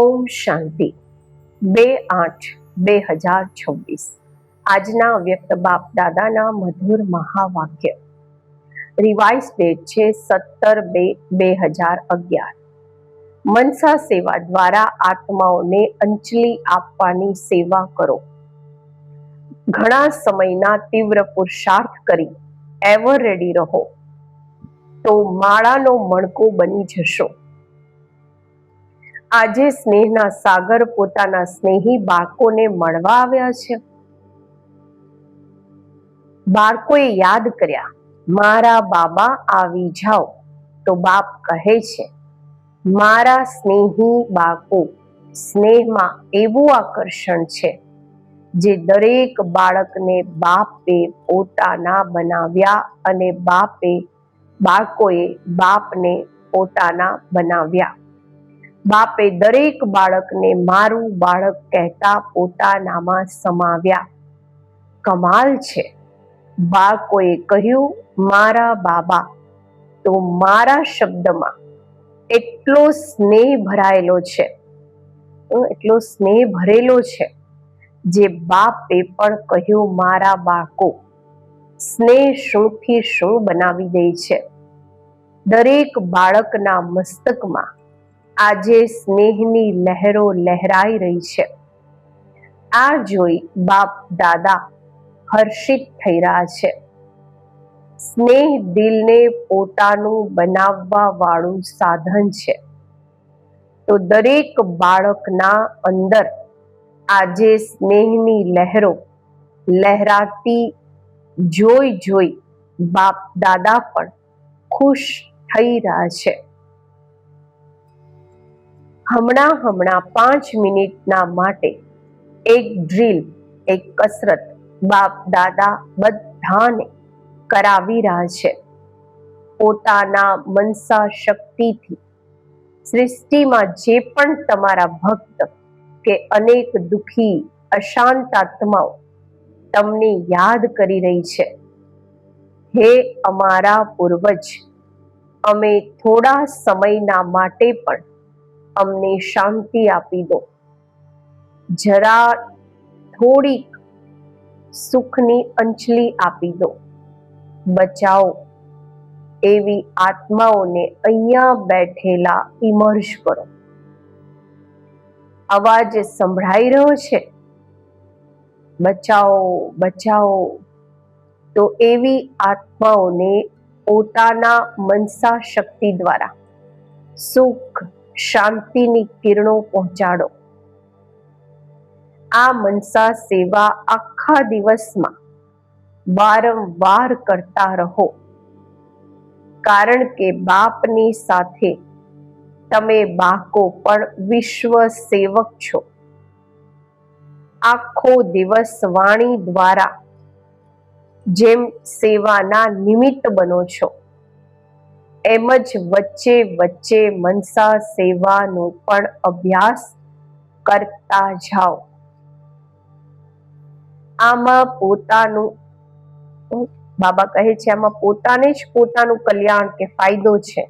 ઓમ શાંતિ 2/8/2026 આજના વ્યક્ત બાપ દાદાના મધુર મહાવાક્ય. રિવાઇઝ ડેટ છે 17/2/2011. મનસા સેવા દ્વારા આત્માઓને અંજલિ આપવાની સેવા કરો. ઘણા સમયના તીવ્ર પુરુષાર્થ કરી એવર રેડી રહો તો માળાનો મણકો બની જશો. આજે સ્નેહના સાગર પોતાના સ્નેહી બાળકોને મળવા આવ્યા છે. બાળકોએ યાદ કર્યા, મારા બાબા આવી જાઓ. તો બાપ કહે છે, મારા સ્નેહી બાળકો, સ્નેહમાં એવું આકર્ષણ છે જે દરેક બાળકને બાપે પોતાના બનાવ્યા અને બાળકોએ બાપને પોતાના બનાવ્યા. બાપે દરેક બાળકને મારું બાળક કહેતા પોતાનામાં સમાવ્યા. કમાલ છે. બાળકોએ કહ્યું, મારા બાબા. તો મારા શબ્દમાં એટલો સ્નેહ ભરાયેલો છે, એટલો સ્નેહ ભરેલો છે જે બાપે પણ કહ્યું, મારા બાળકો. સ્નેહ શુંથી શું બનાવી દે છે. દરેક બાળકના મસ્તકમાં આજે સ્નેહની લહેરો લહેરાઈ રહી છે. આ જોઈ બાપ દાદા હર્ષિત થઈ રહ્યા છે. સ્નેહ દિલને પોતાનું બનાવવા વાળું સાધન છે. તો દરેક બાળકના અંદર આજે સ્નેહની લહેરો લહેરાતી જોઈ બાપ દાદા પણ ખુશ થઈ રહ્યા છે. હમણાં 5 મિનિટના માટે એક ડ્રીલ, એક કસરત બાપ દાદા બધાને કરાવી રહ્યા છે. પોતાના મનસા શક્તિથી સૃષ્ટિમાં જે પણ તમારા ભક્ત કે અનેક દુઃખી અશાંત આત્માઓ તમને યાદ કરી રહી છે, હે અમારા પૂર્વજ, અમે થોડા સમયના માટે પણ અમને શાંતિ આપી દો. જરા થોડીક સુખની અંજલિ આપી દો. બચાવો. એવી આત્માઓને અહીંયા બેઠેલા ઇમર્જ કરો. અવાજ સંભળાઈ રહ્યો છે, બચાવો બચાવો. તો એવી આત્માઓને પોતાના મનસા શક્તિ દ્વારા સુખ શાંતિની કિરણો પહોંચાડો. આ મનસા સેવા આખા દિવસમાં વારંવાર કરતા રહો, કારણ કે બાપની સાથે તમે બાળકો પણ વિશ્વ સેવક છો. આખો દિવસ વાણી દ્વારા જેમ સેવાના નિમિત્ત બનો છો, એમ જ વચ્ચે વચ્ચે મનસા સેવાનો પણ અભ્યાસ કરતા જાઓ. આમાં પોતાનું, બાબા કહે છે, આમાં પોતાને જ પોતાનું કલ્યાણ કે ફાયદો છે.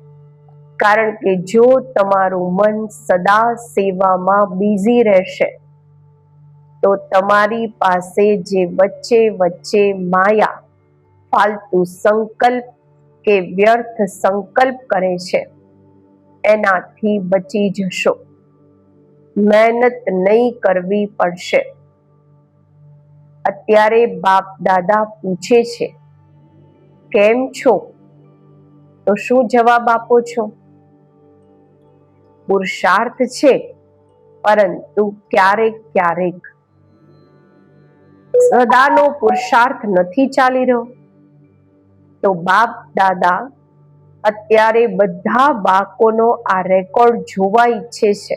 કારણ કે જો તમારું મન સદા સેવામાં બિઝી રહેશે તો તમારી પાસે જે વચ્ચે વચ્ચે માયા ફાલતુ સંકલ્પ કે વ્યર્થ સંકલ્પ કરે છે, એનાથી બચી જશો. મહેનત નહીં કરવી પડશે. અત્યારે બાપ દાદા પૂછે છે, કેમ છો? તો શું જવાબ આપો છો? પુરુષાર્થ છે, પરંતુ ક્યારેક ક્યારેક સદાનો પુરુષાર્થ નથી ચાલી રહ્યો. તો બાપ દાદા અત્યારે બધા બાળકોનો આ રેકોર્ડ જોવા ઈચ્છે છે.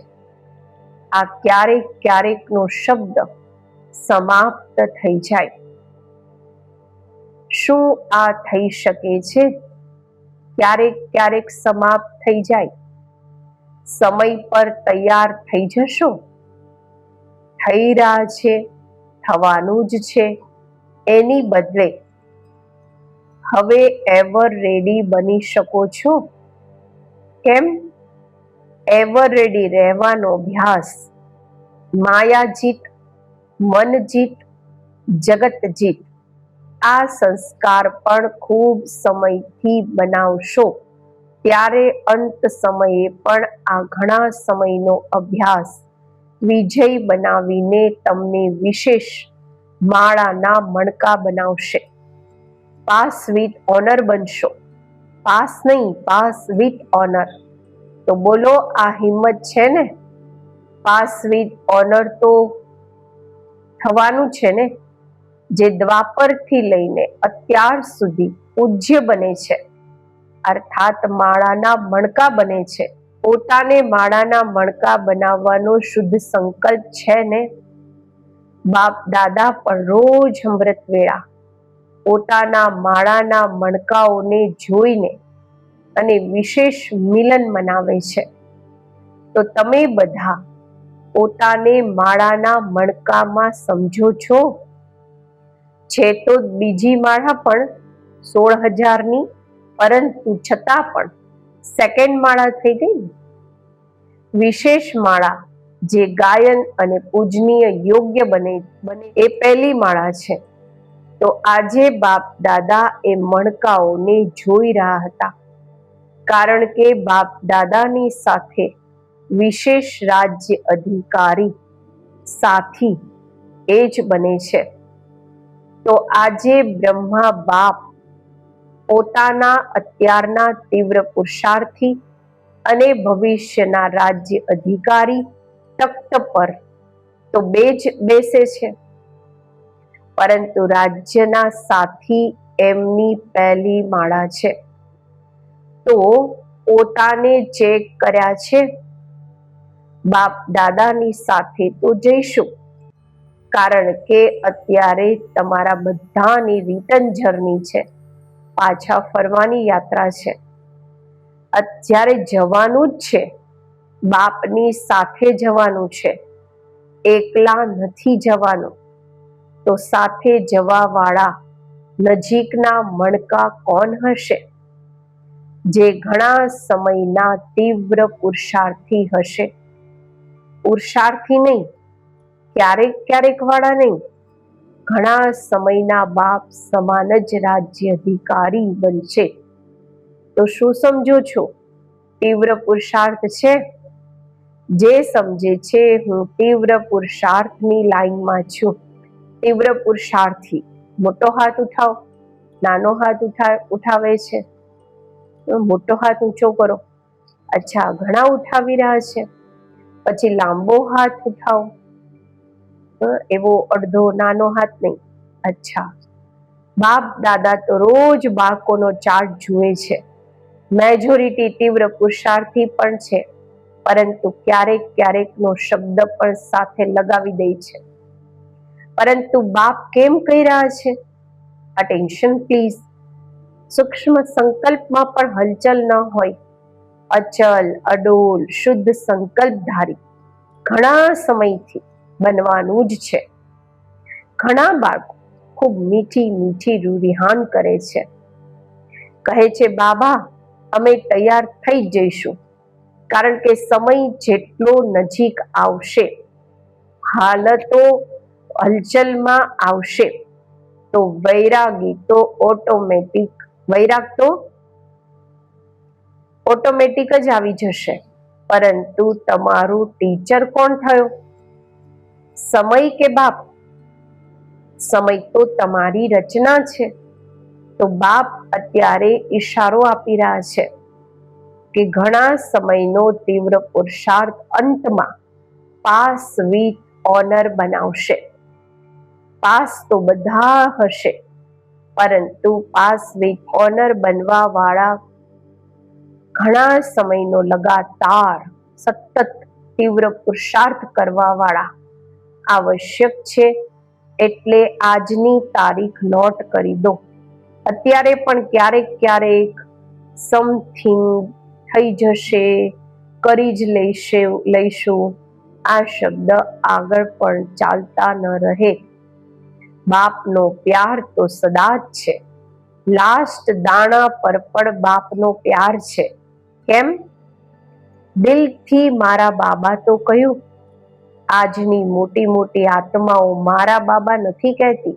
આ ક્યારેક ક્યારેકનો શબ્દ સમાપ્ત થઈ જાય. શું આ થઈ શકે છે? ક્યારેક ક્યારેક સમાપ્ત થઈ જાય. સમય પર તૈયાર થઈ જશો. થઈ રહ્યા છે, થવાનું જ છે. એની બદલે હવે એવર રેડી બની શકો છો. કેમ? એવર રેડી રહેવાનો અભ્યાસ, માયા જીત, મન જીત, જગત જીત, આ સંસ્કાર પણ ખૂબ સમયથી બનાવશો ત્યારે અંત સમયે પણ આ ઘણા સમયનો અભ્યાસ વિજય બનાવીને તમને વિશેષ માળાના મણકા બનાવશે. પાસ વિથ ઓનર બનશો. પાસ નહીં, પાસ વિથ ઓનર. તો બોલો, આ હિંમત છે ને? પાસ વિથ ઓનર તો થવાનું છે ને, જે દ્વાપરથી લઈને અત્યાર સુધી પૂજ્ય બને છે, અર્થાત માળાના મણકા બને છે. પોતાને માળાના મણકા બનાવવાનો શુદ્ધ સંકલ્પ છે ને? બાપ દાદા પણ રોજ અમૃત વેળા પોતાના માળાના મણકાઓને જોઈને અને વિશેષ મિલન મનાવે છે. તો તમે બધા પોતાને માળાના મણકામાં સમજો છો? છે તો બીજી માળા પણ 16,000ની, પરંતુ છતાં પણ સેકન્ડ માળા થઈ ગઈ ને. વિશેષ માળા જે ગાયન અને પૂજનીય યોગ્ય બને એ પહેલી માળા છે. તો આજે બાપ દાદા એ મણકાઓને જોઈ રહ્યા હતા, કારણ કે બાપ દાદાની સાથે વિશેષ રાજ્ય અધિકારી સાથી એ જ બને છે. તો આજે બ્રહ્મા બાપ પોતાના અત્યારના તીવ્ર પુરુષાર્થી અને ભવિષ્યના રાજ્ય અધિકારી તખ્ત પર તો બેસે છે, પરંતુ રાજ્યના સાથી એમની પહેલી માળા છે. તો પોતાને ચેક કર્યા છે. બાપ દાદાની સાથે તો જઈશું, કારણ કે અત્યારે તમારા બધાની રિટર્ન જર્ની છે, પાછા ફરવાની યાત્રા છે. અત્યારે જવાનું જ છે, બાપની સાથે જવાનું છે, એકલા નથી જવાનું. તો સાથે જવા વાળા નજીકના મણકા કોણ હશે? જે ઘણા સમયના તીવ્ર પુરુષાર્થી હશે. પુરુષાર્થી નહીં, ક્યારેક ક્યારેક વાળા નહીં, ઘણા સમયના બાપ સમાન જ રાજ્ય અધિકારી બનશે. તો શું સમજો છો? તીવ્ર પુરુષાર્થ છે? જે સમજે છે હું તીવ્ર પુરુષાર્થની લાઈનમાં છું, તીવ્ર પુરુષાર્થી, મોટો હાથ ઉઠાવો. નાનો હાથ ઉઠાવે છે, મોટો હાથ ઊંચો કરો. અચ્છા, ઘણા ઉઠાવી રહ્યા છે. પછી લાંબો હાથ ઉઠાવો, એવો અડધો નાનો હાથ નહીં. અચ્છા, બાપ દાદા તો રોજ બાળકોનો ચાર્ટ જુએ છે. મેજોરિટી તીવ્ર પુરુષાર્થી પણ છે, પરંતુ ક્યારેક ક્યારેકનો શબ્દ પણ સાથે લગાવી દે છે. પરંતુ બાપ કેમ કહી રહ્યા છે? Attention please. સૂક્ષ્મ સંકલ્પમાં પણ હલચલ ન હોય, અચલ અડોલ શુદ્ધ સંકલ્પધારી ઘણા સમયથી બનવાનું જ છે. ઘણા બાળકો ખૂબ મીઠી મીઠી રૂરિહાન કરે છે, કહે છે બાબા અમે તૈયાર થઈ જઈશું, કારણ કે સમય જેટલો નજીક આવશે, હાલતો હલચલમાં આવશે, તો વૈરાગી તો વૈરાગ તો ઓટોમેટિક જ આવી જશે. પરંતુ તમારું ટીચર કોણ થયો? સમય કે બાપ? સમય તો તમારી રચના છે. તો બાપ અત્યારે ઈશારો આપી રહ્યા છે કે ઘણા સમયનો તીવ્ર પુરુષાર્થ અંતમાં પાસ વિથ ઓનર બનાવશે. પાસ તો બધા હશે, પરંતુ પાસ વિથ ઓનર બનવા વાળા ઘણા સમયનો લગાતાર સતત તીવ્ર પુરુષાર્થ કરવા વાળા આવશ્યક છે. એટલે આજની તારીખ નોટ કરી દો. અત્યારે પણ ક્યારેક ક્યારેક સમથિંગ થઈ જશે, કરી જ લઈશું, આ શબ્દ આગળ પણ ચાલતા ન રહે. બાપનો પ્યાર તો સદા જ છે. લાસ્ટ દાણા પર પણ બાપનો પ્યાર છે. કેમ? દિલથી મારા બાબા તો કહ્યું. આજની મોટી મોટી આત્માઓ મારા બાબા નથી કહેતી,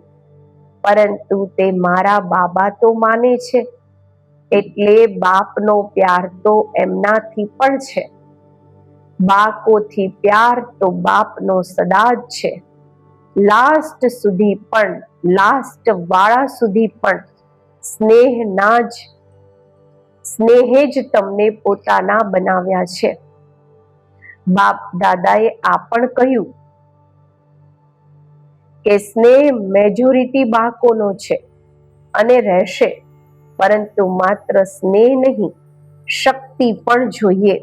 પરંતુ તે મારા બાબા તો માને છે. એટલે બાપનો પ્યાર તો એમનાથી પણ છે. બાળકોથી પ્યાર તો બાપનો સદા જ છે. લાસ્ટ સુધી પણ, લાસ્ટ વાળા સુધી પણ સ્નેહે જ તમને પોતાના બનાવ્યા છે. બાપ દાદાએ આ પણ કહ્યું કે સ્નેહ મેજોરિટી બાળકોનો છે અને રહેશે, પરંતુ માત્ર સ્નેહ નહીં, શક્તિ પણ જોઈએ,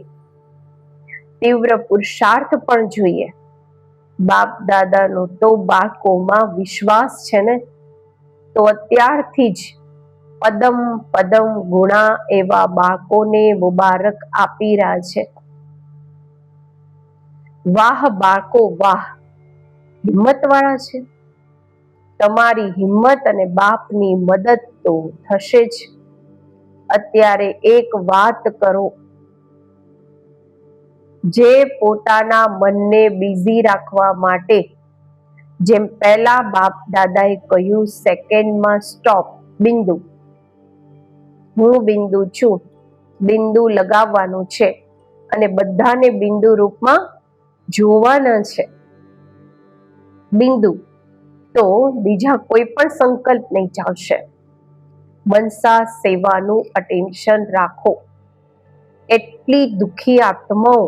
તીવ્ર પુરુષાર્થ પણ જોઈએ. બાપ દાદાનો તો બાળકોમાં વિશ્વાસ છે ને, તો અત્યારથી જ પદમ પદમ ગુણા એવા બાળકોને મુબારક આપી રહ્યા છે. વાહ બાળકો વાહ, હિંમતવાળા છે. તમારી હિંમત અને બાપની મદદ તો થશે જ. અત્યારે એક વાત કરો, જે પોતાના મનને બિઝી રાખવા માટે, જેમ પહેલા બાપ દાદાએ કહ્યું, સેકન્ડમાં સ્ટોપ, બિંદુ. હું બિંદુ છું, બિંદુ લગાવવાનું છે અને બધાને બિંદુ રૂપમાં જોવાના છે. બિંદુ તો બીજા કોઈ પણ સંકલ્પ નહીં ચાલશે. મનસા સેવાનું અટેન્શન રાખો. એટલી દુઃખી આત્માઓ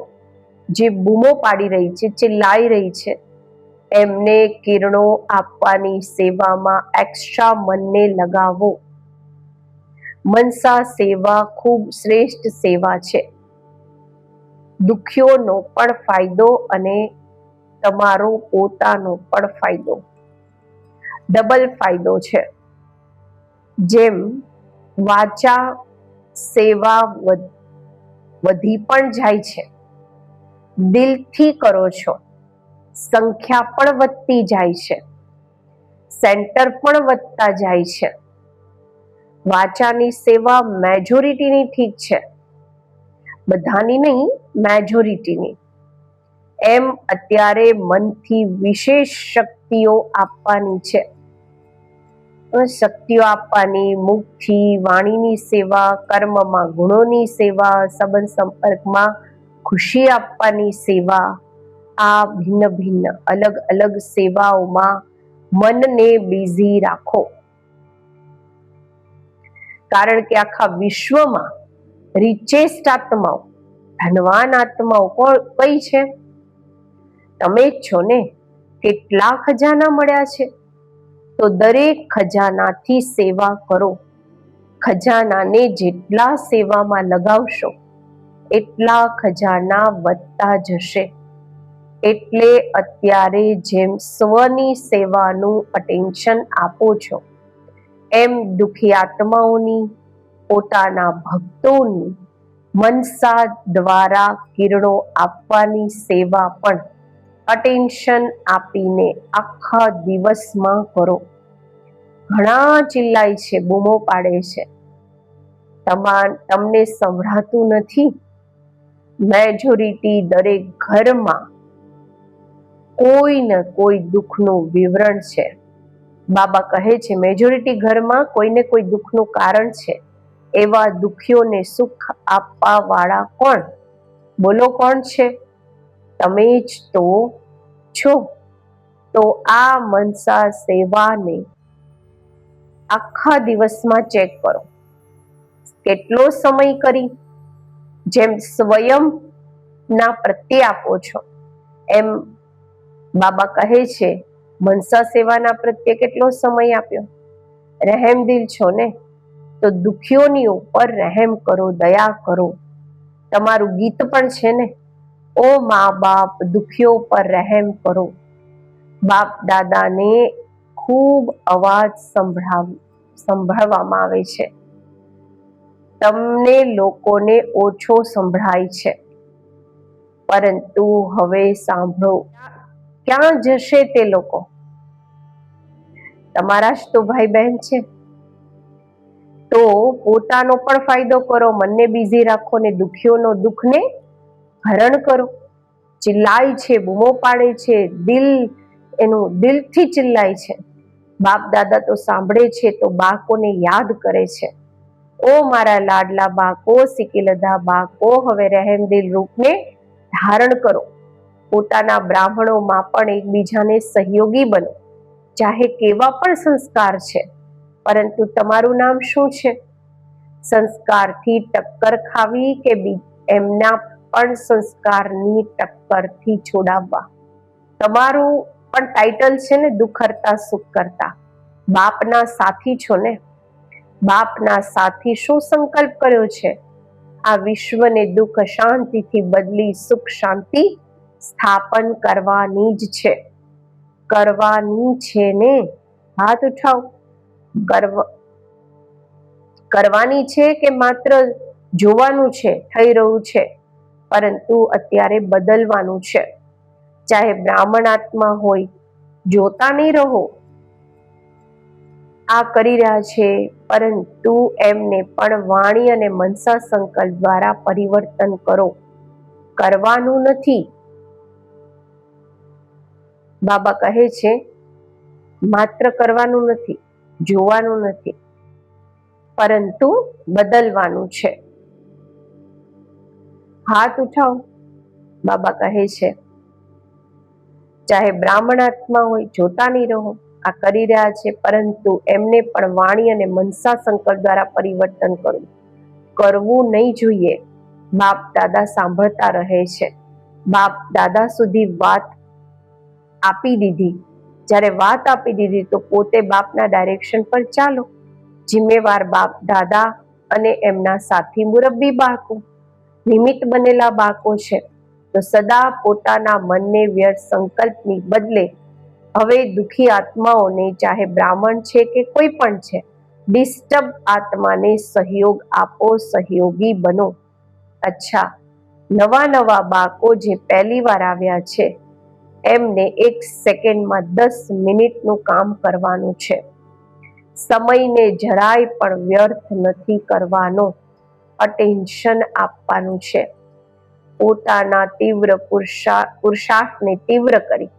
જે બૂમો પાડી રહી છે, ચિલ્લાઈ રહી છે, એમને કિરણો આપવાની સેવામાં એક્સ્ટ્રા મનને લગાવો. મનસા સેવા ખૂબ શ્રેષ્ઠ સેવા છે. દુઃખીઓનો પણ ફાયદો અને તમારો પોતાનો પણ ફાયદો, ડબલ ફાયદો છે. જેમ વાચા સેવા વધી પણ જાય છે, દિલથી કરો છો, સંખ્યા પણ વધતી જાય છે, સેન્ટર પણ વધતા જાય છે. વાચાની સેવા મેજોરિટીની ઠીક છે, બધાની નહીં, મેજોરિટીની. એમ અત્યારે મનથી વિશેષ શક્તિઓ આપવાની છે. શક્તિઓ આપવાની, મુખથી વાણીની સેવા, કર્મમાં ગુણોની સેવા, સંબંધ સંપર્કમાં ખુશી આપવાની સેવા, આ ભિન્ન ભિન્ન અલગ અલગ સેવાઓમાં મનને બિઝી રાખો. કારણ કે આખા વિશ્વમાં રિચેસ્ટ આત્માઓ, ધનવાન આત્માઓ કઈ છે? તમે જ છો ને. કેટલા ખજાના મળ્યા છે, તો દરેક ખજાનાથી સેવા કરો. ખજાનાને જેટલા સેવામાં લગાવશો, એટલા ખજાના વધતા જશે. એટલે અત્યારે જેમ સ્વની સેવાનું અટેન્શન આપો છો, એમ દુઃખી આત્માઓની, પોતાના ભક્તોની મનસા દ્વારા કિરણો આપવાની સેવા પણ અટેન્શન આપીને આખા દિવસમાં કરો. ઘણા ચિલ્લાય છે, બૂમો પાડે છે, તમને સંભળાતું નથી. મેજોરિટી દરેક ઘરમાં કોઈ ને કોઈ દુઃખનું વિવરણ છે. બાબા કહે છે, મેજોરિટી ઘરમાં કોઈને કોઈ દુઃખનું કારણ છે. એવા દુઃખીઓને સુખ આપવા વાળા કોણ? બોલો, કોણ છે? તમે જ તો છો. તો આ મનસા સેવાને આખા દિવસમાં ચેક કરો, કેટલો સમય કરી. જેમ સ્વયંના પ્રત્યે આપો છો, એમ બાબા કહે છે, મનસા સેવાના પ્રત્યે કેટલો સમય આપ્યો. રહેમદિલ છો ને, તો દુઃખીઓની ઉપર રહેમ કરો, દયા કરો. તમારું ગીત પણ છે ને, ઓ મા બાપ, દુઃખીઓ પર રહેમ કરો. બાપ દાદાને ખૂબ અવાજ સંભળાવવામાં આવે છે. તમને લોકોને ઓછો સંભળાય છે, પરંતુ હવે સાંભળો. ક્યાં જશે તે લોકો? તમારા જ તો ભાઈ બહેન છે. તો પોતાનો પણ ફાયદો કરો, મનને બિઝી રાખો ને દુઃખીઓનો દુઃખને હરણ કરો. ચિલ્લાય છે, બૂમો પાડે છે, એનું દિલથી ચિલ્લાય છે. બાપ દાદા તો સાંભળે છે તો બાળકોને યાદ કરે છે. ઓ મારા લાડલા બાકો, સિકિલધા બાકો, હવે રહેમદિલ રૂપને ધારણ કરો. પોતાના બ્રાહ્મણોમાં પણ એકબીજાને સહયોગી બનો. ચાહે કેવા પણ સંસ્કાર છે, પરંતુ તમારું નામ શું છે? સંસ્કારથી ટક્કર ખાવી કે એમના પણ સંસ્કારની ટક્કરથી છોડાવવા? તમારું પણ ટાઇટલ છે ને, દુઃખ હરતા સુખ કરતા. બાપના સાથી છો ને. બાપના સાથી શું સંકલ્પ કર્યો છે? આ વિશ્વને દુઃખ શાંતિથી બદલી સુખ શાંતિ સ્થાપન કરવાની જ છે. કરવાની છે ને? હાથ ઉઠાવો. કરવાની છે કે માત્ર જોવાનું છે થઈ રહ્યું છે? પરંતુ અત્યારે બદલવાનું છે. ચાહે બ્રાહ્મણ આત્મા હોય, જોતા નહીં રહો આ કરી રહ્યા છે, પરંતુ એમને પણ વાણી અને મનસા સંકલ્પ દ્વારા પરિવર્તન કરો. કરવાનું નથી. બાબા કહે છે માત્ર કરવાનું નથી, જોવાનું નથી, પરંતુ બદલવાનું છે. હાથ ઉઠાવો. બાબા કહે છે ચાહે બ્રાહ્મણ આત્મા હોય, જોતા નહીં રહો આ કરી રહ્યા છે, પરંતુ એમને પણ વાણી અને મનસા સંકલ્પ દ્વારા પરિવર્તન કરવું. કરવું નહીં જોઈએ. બાપ દાદા સાંભળતા રહે છે. બાપ દાદા સુધી વાત આપી દીધી. જ્યારે વાત આપી દીધી તો પોતે બાપના ડાયરેક્શન પર ચાલો. જિમ્મેવાર બાપ દાદા અને એમના સાથી મુરબ્બી બાળકો, નિમિત્ત બનેલા બાળકો છે. તો સદા પોતાના મનને વ્યર્થ સંકલ્પની બદલે હવે દુઃખી આત્માઓને, ચાહે બ્રાહ્મણ છે કે કોઈ પણ છે, ડિસ્ટર્બ આત્માને સહયોગ આપો, સહયોગી બનો. અચ્છા, નવા બાળકો જે પહેલી વાર આવ્યા છે એમને 1 સેકન્ડમાં 10 મિનિટનું કામ કરવાનું છે. સમયને જરાય પણ વ્યર્થ નથી કરવાનો. અટેન્શન આપવાનું છે. પોતાના તીવ્ર પુરુષાર્થને તીવ્ર કરી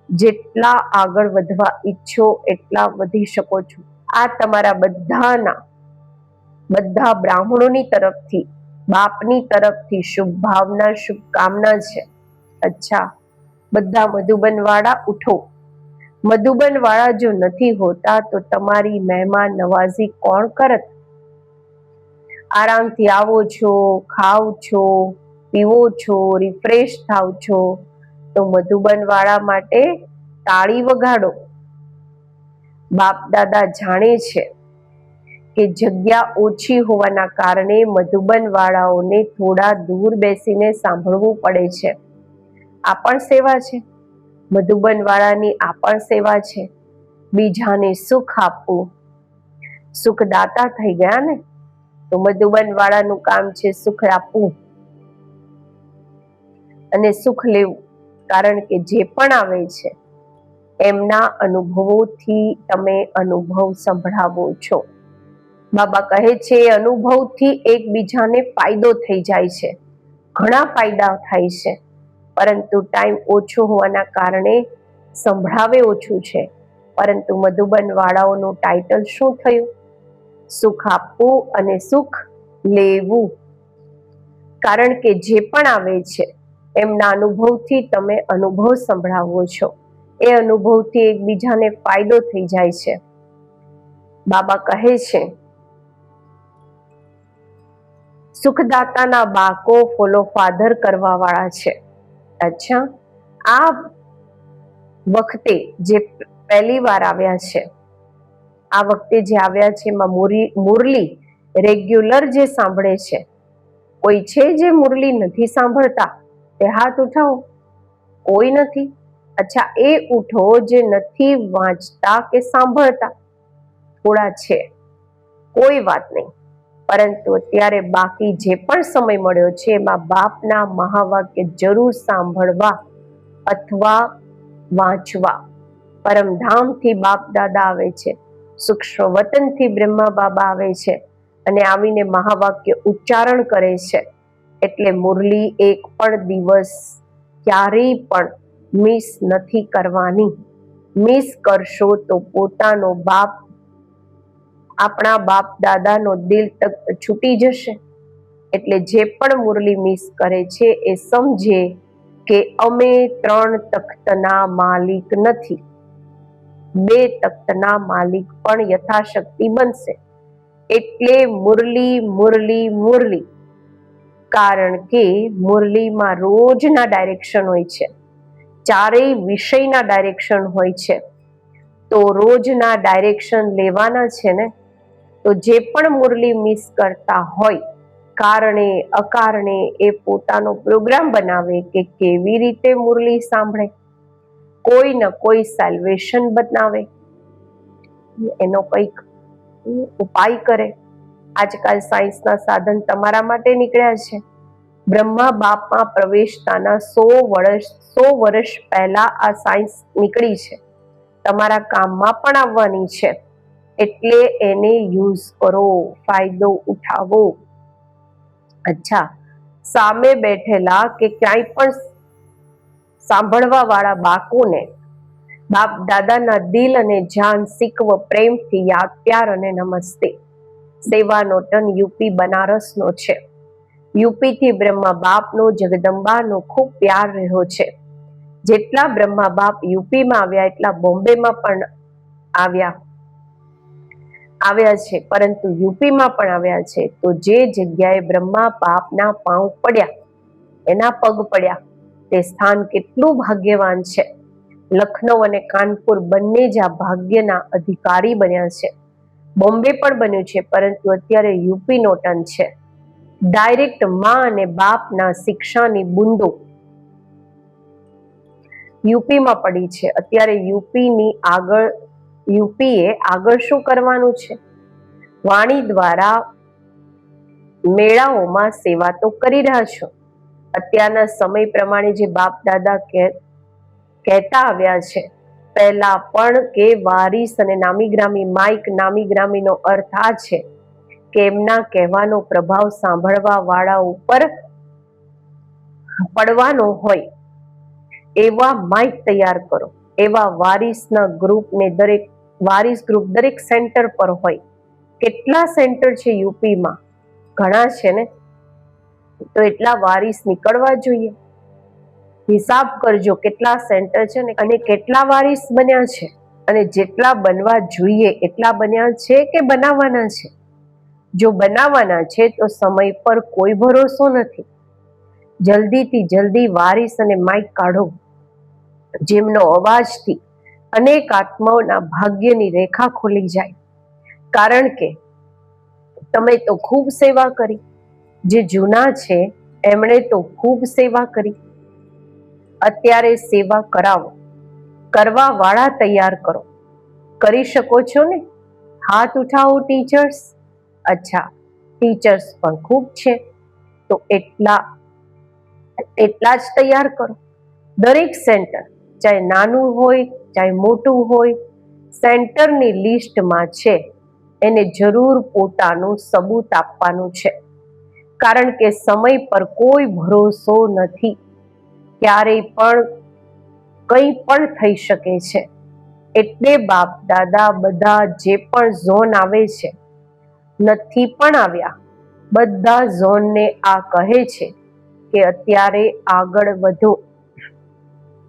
જેટલા આગળ વધવા ઈચ્છો એટલા વધી શકો છો. આ તમારા બધા બ્રાહ્મણોની તરફથી, બાપની તરફથી શુભ ભાવના, શુભકામના છે. અચ્છા, બધા મધુબન વાળા ઉઠો. મધુબન વાળા જો નથી હોતા તો તમારી મહેમાન નવાઝી કોણ કરત? આરામથી આવો છો, ખાવ છો, પીવો છો, રિફ્રેશ થાવ છો, તો મધુબન વાળા માટે તાળી વગાડો. બાપ દાદા જાણે છે કે જગ્યા ઓછી હોવાના કારણે મધુબન વાળાઓને થોડા દૂર બેસીને સાંભળવું પડે છે. આ પણ સેવા છે. મધુબન વાળાની આ પણ સેવા છે. બીજાને સુખ આપવું. સુખદાતા થઈ ગયા ને, તો મધુબન વાળાનું કામ છે સુખ આપવું અને સુખ લેવું. કારણ કે જે પણ આવે છે એમના અનુભવોથી તમે અનુભવ સંભળાવો છો. બાબા કહે છે એ અનુભવથી એકબીજાને ફાયદો થઈ જાય છે. ઘણા ફાયદા થાય છે, પરંતુ ટાઈમ ઓછો હોવાના કારણે સંભળાવે ઓછું છે. પરંતુ મધુબન વાળાઓનું ટાઇટલ શું થયું? સુખ આપવું અને સુખ લેવું. કારણ કે જે પણ આવે છે એમના અનુભવથી તમે અનુભવ સંભળાવો છો. એ અનુભવથી એકબીજાને ફાયદો થઈ જાય છે. બાબા કહે છે સુખદાતાના બાકો ફોલો ફાધર કરવા વાળા છે. અચ્છા, આ વખતે જે પહેલી વાર આવ્યા છે, આ વખતે જે આવ્યા છે એમાં મુરલી રેગ્યુલર જે સાંભળે છે, કોઈ છે જે મુરલી નથી સાંભળતા? તે હાથ ઉઠાવો. કોઈ નથી? અચ્છા, એ ઉઠો જે નથી વાંચતા કે સાંભળતા. થોડા છે, કોઈ વાત નહીં. પરંતુ અત્યારે બાકી જે પણ સમય મળ્યો છે એમાં બાપના મહાવાક્ય જરૂર સાંભળવા અથવા વાંચવા. પરમધામથી બાપ દાદા આવે છે, સૂક્ષ્મ વતનથી બ્રહ્મા બાબા આવે છે અને આવીને મહાવાક્ય ઉચ્ચારણ કરે છે. એટલે મુરલી એક પણ દિવસ ક્યારેય પણ મિસ નથી કરવાની. મિસ કરશો તો પોતાનો બાપ, આપણા બાપ દાદાનો દિલ છૂટી જશે. એટલે જે પણ મુરલી મિસ કરે છે એ સમજે કે અમે 3 તખ્તના માલિક નથી, 2 તખ્તના માલિક પણ યથાશક્તિ બનશે. એટલે મુરલી મુરલી મુરલી, કારણ કે મુરલીમાં રોજના ડાયરેક્શન હોય છે, 4 વિષયના ડાયરેક્શન હોય છે. તો રોજના ડાયરેક્શન લેવાના છે ને. તો જે પણ મુરલી મિસ કરતા હોય, કારણે અકારણે એ પોતાનો પ્રોગ્રામ બનાવે કે કેવી રીતે મુરલી સાંભળે, કોઈ ન કોઈ સેલ્વેશન બનાવે, એનો કંઈક ઉપાય કરે. આજકાલ સાયન્સના સાધન તમારા માટે નીકળ્યા છે. બ્રહ્મા બાપમાં પ્રવેશતાના 100 વર્ષ પહેલા આ સાયન્સ નીકળી છે, તમારા કામમાં પણ આવવાની છે. એટલે એને યુઝ કરો, ફાયદો ઉઠાવો. અચ્છા, સામે બેઠેલા કે ક્યાંય પણ સાંભળવા વાળા બાકોને બાપ દાદાના દિલ અને જાન સિકવ પ્રેમથી યાદ, પ્યાર અને નમસ્તે. સેવાનો ટન યુપી બનારસનો છે. યુપીથી બ્રહ્મા બાપનો, જગદંબાનો ખૂબ પ્યાર રહ્યો છે. જેટલા બ્રહ્મા બાપ યુપીમાં આવ્યા એટલા બોમ્બેમાં પણ આવ્યા છે, પરંતુ યુપીમાં પણ આવ્યા છે. તો જે જગ્યાએ બ્રહ્મા બાપના પાંવ પડ્યા, એના પગ પડ્યા, તે સ્થાન કેટલું ભાગ્યવાન છે. લખનઉ અને કાનપુર બંને જ આ ભાગ્યના અધિકારી બન્યા છે. બોમ્બે પણ બન્યું છે, પરંતુ અત્યારે યુપીનો ટર્ન છે. ડાયરેક્ટ માં અને બાપના શિક્ષાની બુંદો યુપીમાં પડી છે. અત્યારે યુપીએ આગળ શું કરવાનું છે? વાણી દ્વારા મેળાઓમાં સેવા તો કરી રહ્યા છો. અત્યારના સમય પ્રમાણે જે બાપ દાદા કહેતા આવ્યા છે પહેલા પણ, કે વારીસ અને નામી ગ્રામી. માઇક નામી ગ્રામીનો અર્થ આ છે કે એમના કહેવાનો પ્રભાવ સાંભળવા વાળા ઉપર પડવાનો હોય એવા માઇક તૈયાર કરો, એવા વારીસના ગ્રુપને વારીસ ગ્રુપ દરેક સેન્ટર પર હોય. કેટલા સેન્ટર છે યુપીમાં? ઘણા છે ને. તો એટલા વારીસ નીકળવા જોઈએ. હિસાબ કરજો કેટલા સેન્ટર છે ને અને કેટલા વારીસ બન્યા છે, અને જેટલા બનવા જોઈએ એટલા બન્યા છે કે બનાવવાના છે. જો બનાવવાના છે તો સમય પર કોઈ ભરોસો નથી. જલ્દીથી જલ્દી વારીસ અને માઇક કાઢો, જેમનો અવાજથી અનેક આત્માઓના ભાગ્યની રેખા ખુલી જાય. કારણ કે તમે તો ખૂબ સેવા કરી, જે જૂના છે એમણે તો ખૂબ સેવા કરી. અત્યારે સેવા કરાવો, કરવા વાળા તૈયાર કરો. કરી શકો છો ને? હાથ ઉઠાવો ટીચર્સ. અચ્છા, ટીચર્સ પણ ખૂબ છે, તો એટલા જ તૈયાર કરો. દરેક સેન્ટર, ચાહે નાનું હોય ચાહે મોટું હોય, સેન્ટરની લિસ્ટમાં છે. એને જરૂર પોતાનું સબૂત આપવાનું છે. કારણ કે સમય પર કોઈ ભરોસો નથી. ક્યારેય પણ કંઈ પણ થઈ શકે છે. એટલે બાપ દાદા બધા જે પણ ઝોન આવે છે, નથી પણ આવ્યા, બધા ઝોનને આ કહે છે કે અત્યારે આગળ વધો.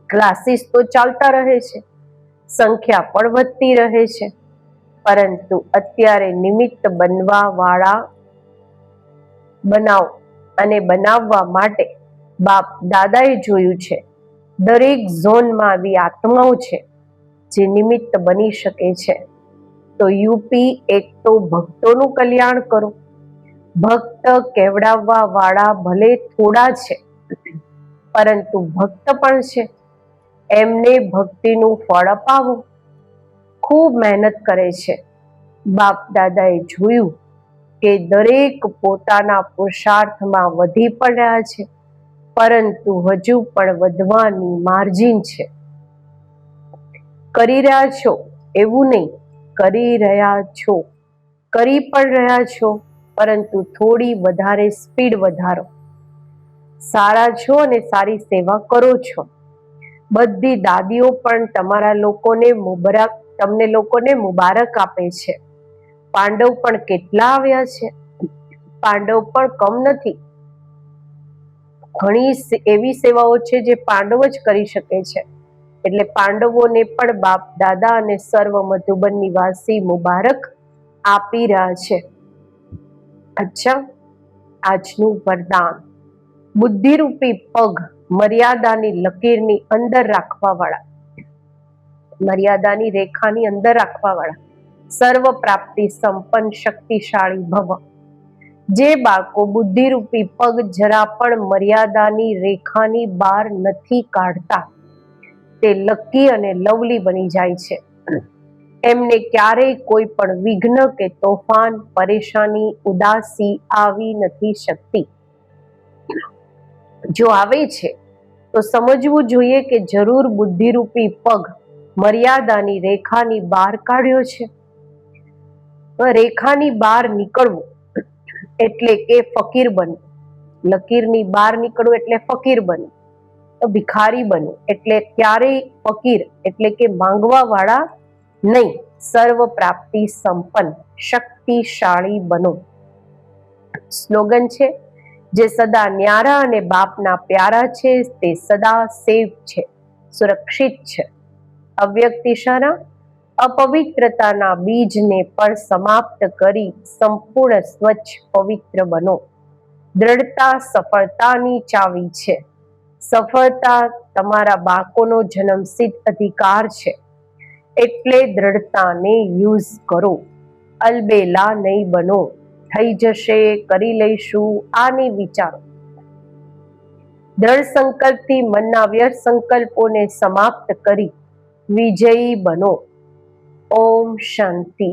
ક્લાસીસ તો ચાલતા રહે છે, સંખ્યા પણ વધતી રહે છે, પરંતુ અત્યારે નિમિત્ત બનવા વાળા બનાવો. અને બનાવવા માટે બાપ દાદાએ જોયું છે દરેક ઝોનમાં આવી આત્માઓ છે જે નિમિત્ત બની શકે છે. તો યુપી એક તો ભક્તોનું કલ્યાણ કરો. ભક્ત કેવડાવવા વાળા ભલે થોડા છે, પરંતુ ભક્ત પણ છે. એમને ભક્તિનું ફળ અપાવો. ખૂબ મહેનત કરે છે. બાપ દાદાએ જોયું કે દરેક પોતાના પુરુષાર્થમાં વધી પણ રહ્યા છે, પરંતુ હજુ પણ વધવાની માર્જિન છે. કરી રહ્યા છો એવું નહીં, કરી રહ્યા છો, કરી પણ રહ્યા છો, પરંતુ થોડી વધારે સ્પીડ વધારો. સારા છો અને સારી સેવા કરો છો. બધી દાદીઓ પણ તમારા લોકોને તમને લોકોને મુબારક આપે છે. પાંડવ પણ કેટલા આવ્યા છે. પાંડવ પણ કમ નથી. ઘણી એવી સેવાઓ છે જે પાંડવ જ કરી શકે છે. એટલે પાંડવોને પણ બાપ દાદા અને સર્વ મધુબન નિવાસી મુબારક આપી રહ્યા છે. અચ્છા, આજનું વરદાન: બુદ્ધિરૂપી પગ મર્યાદાની લકીરની અંદર રાખવા વાળા, મર્યાદાની રેખાની અંદર રાખવા વાળા, સર્વ પ્રાપ્તિ સંપન્ન શક્તિશાળી ભવ. જે બાળકો બુદ્ધિરૂપી પગ જરા પણ મર્યાદાની રેખાની બહાર નથી કાઢતા તે લકી અને લવલી બની જાય છે. એમને ક્યારેય કોઈ પણ વિઘ્ન કે તોફાન, પરેશાની, ઉદાસી આવી નથી શકતી. જો આવે છે તો સમજવું જોઈએ કે જરૂર બુદ્ધિરૂપી પગ મર્યાદાની રેખાની બહાર કાઢ્યો છે. રેખાની બહાર નીકળવું એટલે કે ફકીર બનવું. લકીરની બહાર નીકળવું એટલે ફકીર બનવું. ભિખારી બનવું એટલે ક્યારેય ફકીર એટલે કે માંગવા વાળા નહીં, સર્વ પ્રાપ્તિ સંપન્ન શક્તિશાળી બનો. સ્લોગન છે: જે સદા ન્યારા અને બાપના પ્યારા છે તે સદા સેફ છે, સુરક્ષિત છે. અવ્યક્ત ઇશારા: અપવિત્રતાના બીજને પણ સમાપ્ત કરી સંપૂર્ણ સ્વચ્છ પવિત્ર બનો. દ્રઢતા સફળતાની ચાવી છે. સફળતા તમારા બાળકોનો જન્મસિદ્ધ અધિકાર છે. એટલે દ્રઢતાને યુઝ કરો. અલબેલા નહીં બનો. થઈ જશે, કરી લઈશું, આની વિચારો. દ્રઢ સંકલ્પથી મનના વ્યર્થ સંકલ્પોને સમાપ્ત કરી વિજયી બનો. ઓમ શાંતિ.